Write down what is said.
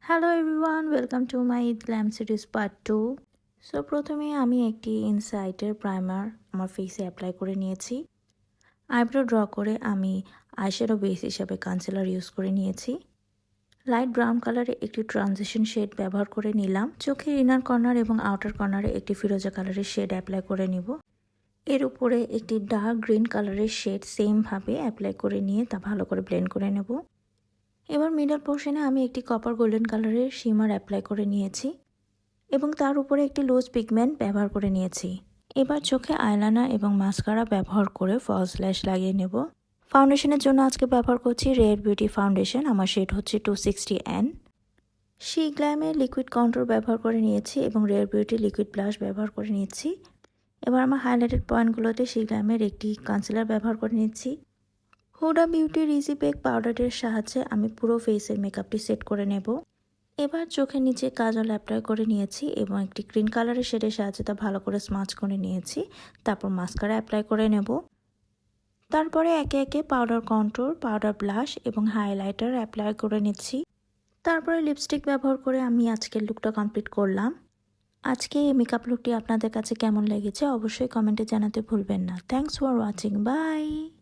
Hello everyone, welcome to my glam series part 2। So প্রথমে আমি একটি ইনসাইটের প্রাইমার আমার ফেসে অ্যাপ্লাই করে নিয়েছি। আইব্রো ড্র করে আমি আইশ্যাডো বেস হিসাবে কনসিলার ইউজ করে নিয়েছি। লাইট ব্রাউন কালারে একটি ট্রানজিশন শেড ব্যবহার করে নিলাম। চোখের ইনার কর্নার এবং আউটার কর্নারে একটি ফিরোজা কালারের শেড অ্যাপ্লাই করে নিব। এর উপরে একটি ডার্ক গ্রিন কালারের শেড সেমভাবে অ্যাপ্লাই করে নিয়ে তা ভালো করে ব্লেন্ড করে নেব। এবার মিডল পোর্শনে আমি একটি কপার গোল্ডেন কালারের শিমার অ্যাপ্লাই করে নিয়েছি এবং তার উপরে একটি লুজ পিগমেন্ট ব্যবহার করে নিয়েছি। এবার চোখে আইলাইনার এবং মাস্কারা ব্যবহার করে ফলস ল্যাশ লাগিয়ে নেব। ফাউন্ডেশনের জন্য আজকে ব্যবহার করছি রেয়ার বিউটি ফাউন্ডেশন, আমার শেড হচ্ছে 260N। শি গ্ল্যামের লিকুইড কন্ট্রোল ব্যবহার করে নিয়েছি এবং রেয়ার বিউটি লিকুইড ব্লাশ ব্যবহার করে নিয়েছি। এবার আমার হাইলাইটেড পয়েন্টগুলোতে শি গ্ল্যামের একটি কনসিলার ব্যবহার করে নিচ্ছি। হুডা বিউটির ইজি বেক পাউডারের সাহায্যে আমি পুরো ফেসের মেকআপটি সেট করে নেব। এবার চোখের নিচে কাজল অ্যাপ্লাই করে নিয়েছি এবং একটি গ্রিন কালারের শেডের সাহায্যে তা ভালো করে স্মাচ করে নিয়েছি। তারপর মাস্কারা অ্যাপ্লাই করে নেব। তারপরে একে একে পাউডার কন্ট্রোল, পাউডার ব্লাশ এবং হাইলাইটার অ্যাপ্লাই করে নিচ্ছি। তারপরে লিপস্টিক ব্যবহার করে আমি আজকের লুকটা কমপ্লিট করলাম। আজকে এই মেকআপ লুকটি আপনাদের কাছে কেমন লেগেছে অবশ্যই কমেন্টে জানাতে ভুলবেন না। Thanks for watching, by.